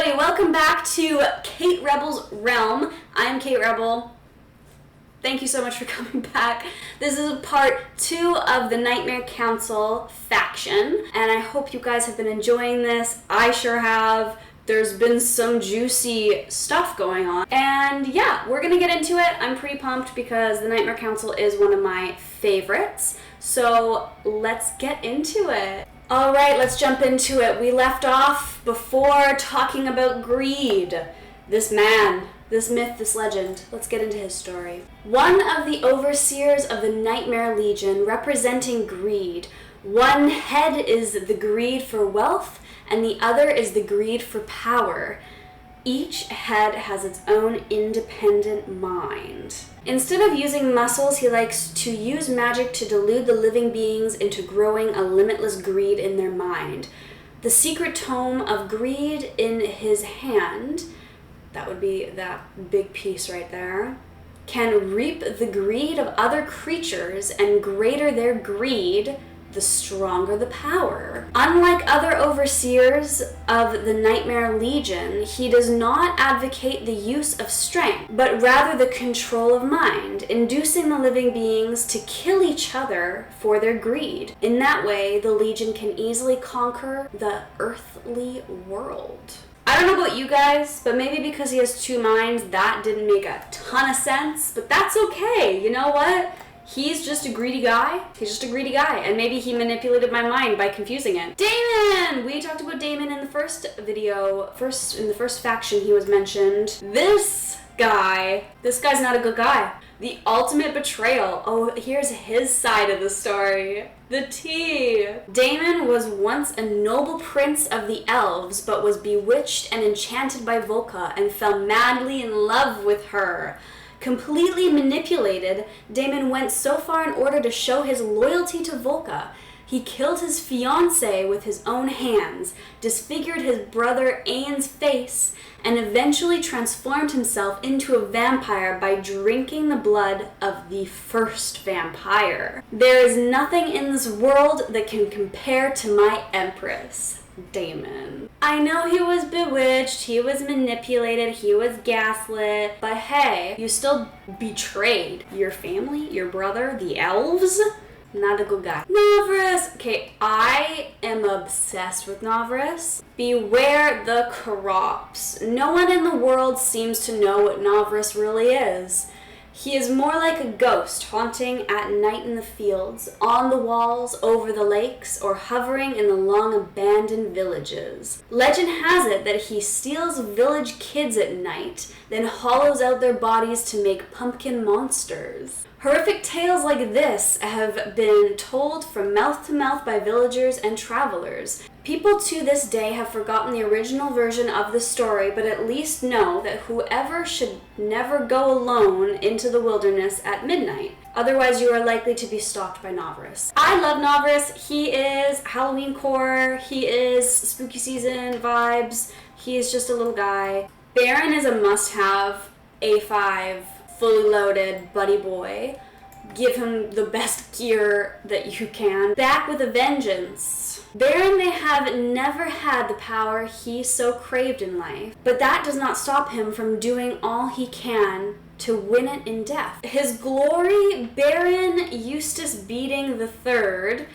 everybody, welcome back to Kate Rebel's Realm. I'm Kate Rebel. Thank you so much for coming back. This is part 2 of the Nightmare Council faction, and I hope you guys have been enjoying this. I sure have. There's been some juicy stuff going on, and yeah, we're gonna get into it. I'm pretty pumped because the Nightmare Council is one of my favorites, so let's get into it. Alright, let's jump into it. We left off before talking about greed. This man, this myth, this legend. Let's get into his story. One of the overseers of the Nightmare Legion, representing greed. One head is the greed for wealth, and the other is the greed for power. Each head has its own independent mind. Instead of using muscles, he likes to use magic to delude the living beings into growing a limitless greed in their mind. The secret tome of greed in his hand, that would be that big piece right there, can reap the greed of other creatures, and greater their greed, the stronger the power. Unlike other overseers of the Nightmare Legion, he does not advocate the use of strength, but rather the control of mind, inducing the living beings to kill each other for their greed. In that way, the Legion can easily conquer the earthly world. I don't know about you guys, but maybe because he has two minds, that didn't make a ton of sense, but that's okay. You know what? He's just a greedy guy. He's just a greedy guy. And maybe he manipulated my mind by confusing it. Damon! We talked about Damon in the first video. In the first faction he was mentioned. This guy's not a good guy. The ultimate betrayal. Oh, here's his side of the story. The tea. Damon was once a noble prince of the elves, but was bewitched and enchanted by Volca and fell madly in love with her. Completely manipulated, Damon went so far in order to show his loyalty to Volca. He killed his fiancée with his own hands, disfigured his brother Ain's face, and eventually transformed himself into a vampire by drinking the blood of the first vampire. There is nothing in this world that can compare to my empress, Damon. I know he was bewitched, he was manipulated, he was gaslit, but hey, you still betrayed your family, your brother, the elves? Not a good guy. Novus! Okay, I am obsessed with Novus. Beware the corrupts. No one in the world seems to know what Novus really is. He is more like a ghost haunting at night in the fields, on the walls, over the lakes, or hovering in the long abandoned villages. Legend has it that he steals village kids at night, then hollows out their bodies to make pumpkin monsters. Horrific tales like this have been told from mouth to mouth by villagers and travelers. People to this day have forgotten the original version of the story, but at least know that whoever should never go alone into the wilderness at midnight. Otherwise, you are likely to be stalked by Novus. I love Novus. He is Halloween core. He is spooky season vibes. He is just a little guy. Baron is a must-have. A5. Fully loaded buddy boy. Give him the best gear that you can. Back with a vengeance. Baron may have never had the power he so craved in life, but that does not stop him from doing all he can to win it in death. His glory, Baron Eustace Beating III,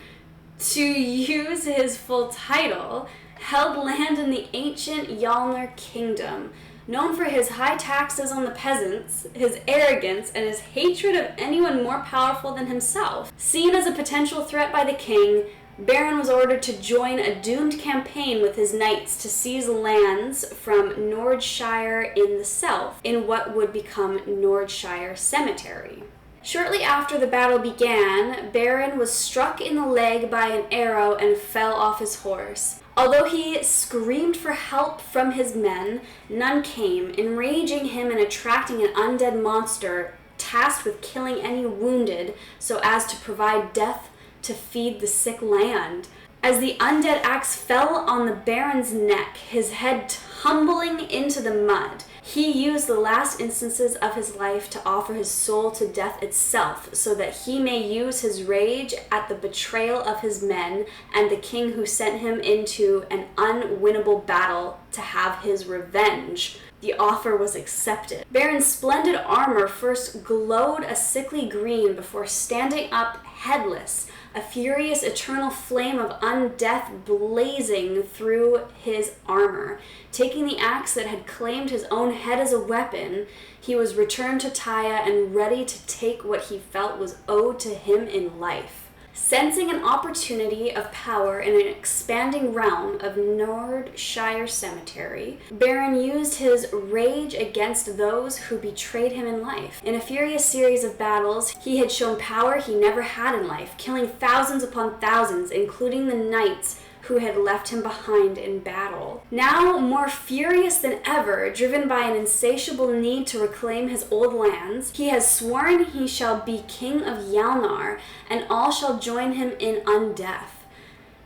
to use his full title, held land in the ancient Yalner Kingdom. Known for his high taxes on the peasants, his arrogance, and his hatred of anyone more powerful than himself. Seen as a potential threat by the king, Baron was ordered to join a doomed campaign with his knights to seize lands from Nordshire in the south, in what would become Nordshire Cemetery. Shortly after the battle began, Baron was struck in the leg by an arrow and fell off his horse. Although he screamed for help from his men, none came, enraging him and attracting an undead monster tasked with killing any wounded so as to provide death to feed the sick land. As the undead axe fell on the Baron's neck, his head tumbling into the mud. He used the last instances of his life to offer his soul to death itself, so that he may use his rage at the betrayal of his men and the king who sent him into an unwinnable battle to have his revenge. The offer was accepted. Baron's splendid armor first glowed a sickly green before standing up headless, a furious eternal flame of undeath blazing through his armor. Taking the axe that had claimed his own head as a weapon, he was returned to Taya and ready to take what he felt was owed to him in life. Sensing an opportunity of power in an expanding realm of Nordshire Cemetery, Baron used his rage against those who betrayed him in life. In a furious series of battles, he had shown power he never had in life, killing thousands upon thousands, including the knights who had left him behind in battle. Now, more furious than ever, driven by an insatiable need to reclaim his old lands, he has sworn he shall be king of Yalnar, and all shall join him in undeath.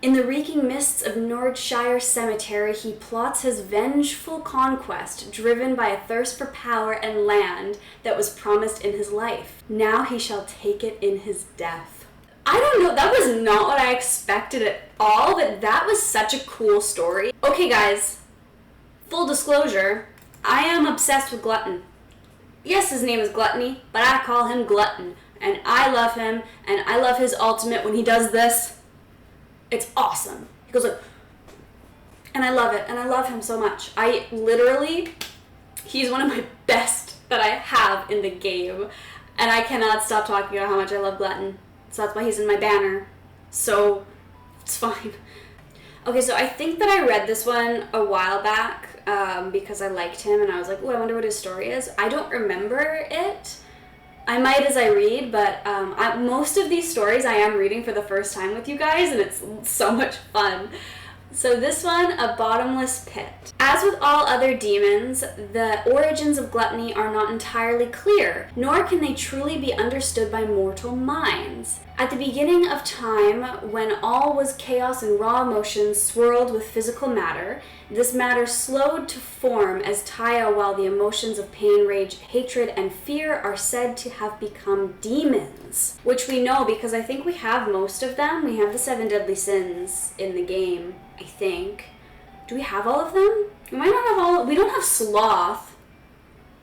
In the reeking mists of Nordshire Cemetery, he plots his vengeful conquest, driven by a thirst for power and land that was promised in his life. Now he shall take it in his death. I don't know, that was not what I expected at all, but that was such a cool story. Okay guys, full disclosure, I am obsessed with Glutton. Yes, his name is Gluttony, but I call him Glutton, and I love him, and I love his ultimate when he does this. It's awesome. He goes like, and I love it, and I love him so much. He's one of my best that I have in the game, and I cannot stop talking about how much I love Glutton. So that's why he's in my banner. So, it's fine. Okay, so I think that I read this one a while back because I liked him and I was like, oh, I wonder what his story is. I don't remember it. I might as I read, but most of these stories I am reading for the first time with you guys, and it's so much fun. So this one, A Bottomless Pit. As with all other demons, the origins of gluttony are not entirely clear, nor can they truly be understood by mortal minds. At the beginning of time, when all was chaos and raw emotions swirled with physical matter, this matter slowed to form as Taya, while the emotions of pain, rage, hatred, and fear are said to have become demons. Which we know because I think we have most of them. We have the 7 deadly sins in the game, I think. Do we have all of them? We might not have all. We don't have sloth.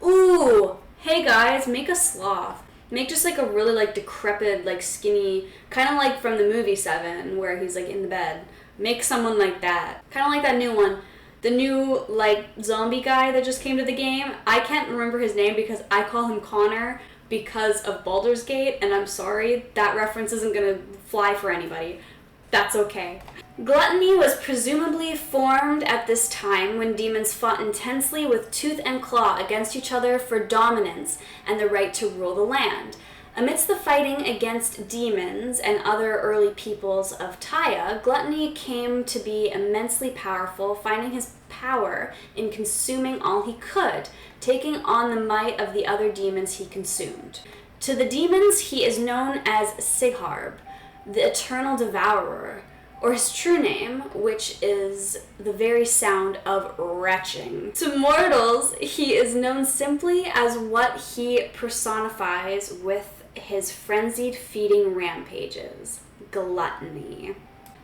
Ooh, hey guys, make a sloth. Make just like a really like decrepit, like skinny, kind of like from the movie 7 where he's like in the bed. Make someone like that. Kind of like that new one. The new like zombie guy that just came to the game. I can't remember his name because I call him Connor because of Baldur's Gate, and I'm sorry, that reference isn't gonna fly for anybody. That's okay. Gluttony was presumably formed at this time when demons fought intensely with tooth and claw against each other for dominance and the right to rule the land. Amidst the fighting against demons and other early peoples of Taya, Gluttony came to be immensely powerful, finding his power in consuming all he could, taking on the might of the other demons he consumed. To the demons, he is known as Sigharb, the Eternal Devourer, or his true name, which is the very sound of retching. To mortals, he is known simply as what he personifies with his frenzied feeding rampages, gluttony.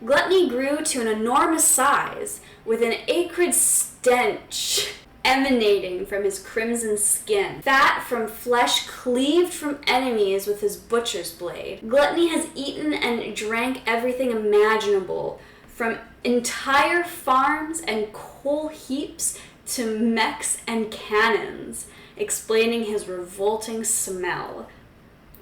Gluttony grew to an enormous size, with an acrid stench emanating from his crimson skin, fat from flesh cleaved from enemies with his butcher's blade. Gluttony has eaten and drank everything imaginable, from entire farms and coal heaps to mechs and cannons, explaining his revolting smell.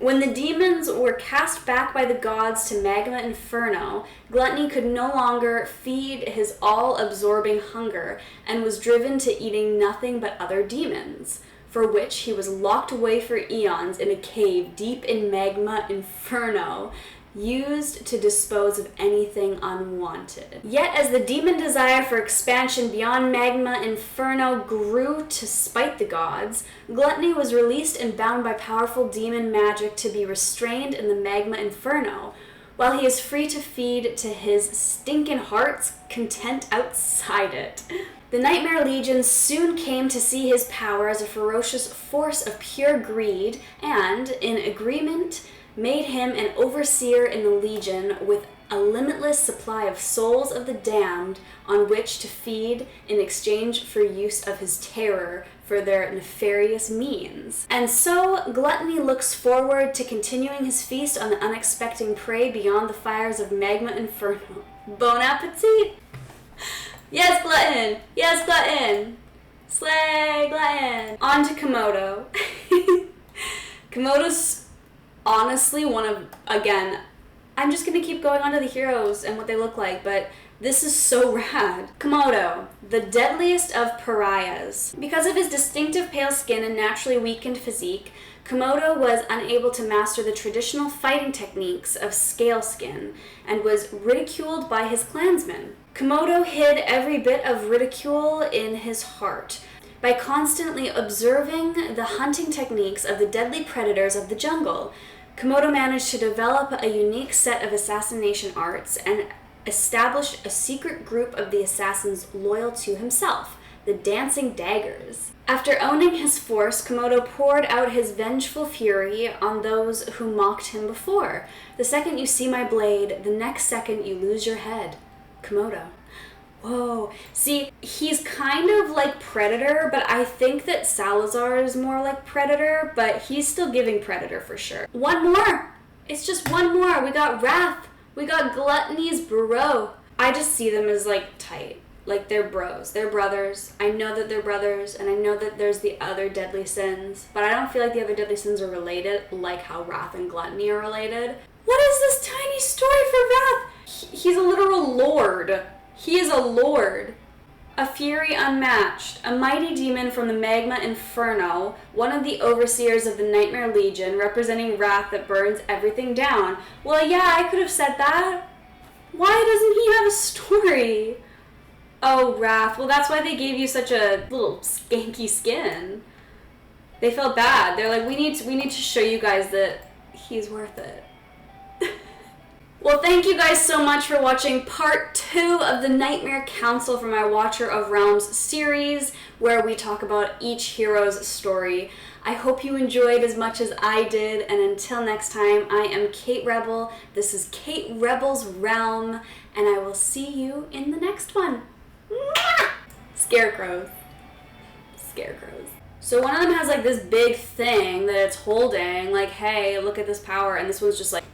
When the demons were cast back by the gods to Magma Inferno, Gluttony could no longer feed his all-absorbing hunger and was driven to eating nothing but other demons, for which he was locked away for eons in a cave deep in Magma Inferno, used to dispose of anything unwanted. Yet as the demon desire for expansion beyond Magma Inferno grew to spite the gods, Gluttony was released and bound by powerful demon magic to be restrained in the Magma Inferno, while he is free to feed to his stinking heart's content outside it. The Nightmare Legion soon came to see his power as a ferocious force of pure greed and, in agreement, made him an overseer in the Legion with a limitless supply of souls of the damned on which to feed in exchange for use of his terror for their nefarious means. And so, Gluttony looks forward to continuing his feast on the unexpected prey beyond the fires of Magma Inferno. Bon appetit! Yes, Glutton! Yes, Glutton! Slay, Glutton! On to Komodo. Komodo's honestly one of, again, I'm just gonna keep going on to the heroes and what they look like, but this is so rad. Komodo, the deadliest of pariahs. Because of his distinctive pale skin and naturally weakened physique, Komodo was unable to master the traditional fighting techniques of scale skin and was ridiculed by his clansmen. Komodo hid every bit of ridicule in his heart by constantly observing the hunting techniques of the deadly predators of the jungle. Komodo managed to develop a unique set of assassination arts and established a secret group of the assassins loyal to himself, the Dancing Daggers. After owning his force, Komodo poured out his vengeful fury on those who mocked him before. The second you see my blade, the next second you lose your head. Komodo. Whoa. See, he's kind of like Predator, but I think that Salazar is more like Predator, but he's still giving Predator for sure. One more! It's just one more. We got Wrath. We got Gluttony's bro. I just see them as like tight. Like they're bros. They're brothers. I know that they're brothers, and I know that there's the other deadly sins, but I don't feel like the other deadly sins are related like how Wrath and Gluttony are related. What is this tiny story for Wrath? He's a literal lord. He is a lord. A fury unmatched, a mighty demon from the Magma Inferno, one of the overseers of the Nightmare Legion, representing wrath that burns everything down. Well, yeah, I could have said that. Why doesn't he have a story? Oh, Wrath. Well, that's why they gave you such a little skanky skin. They felt bad. They're like, we need to show you guys that he's worth it. Well, thank you guys so much for watching part 2 of the Nightmare Council from my Watcher of Realms series, where we talk about each hero's story. I hope you enjoyed as much as I did, and until next time, I am Kate Rebel. This is Kate Rebel's Realm, and I will see you in the next one. Mwah! Scarecrows. Scarecrows. So one of them has like this big thing that it's holding, like, hey, look at this power, and this one's just like,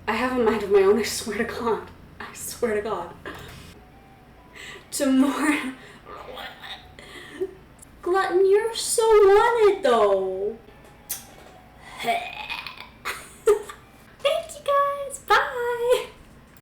I have a mind of my own, I swear to God. I swear to God. To more... Glutton, you're so wanted, though. Thank you, guys. Bye.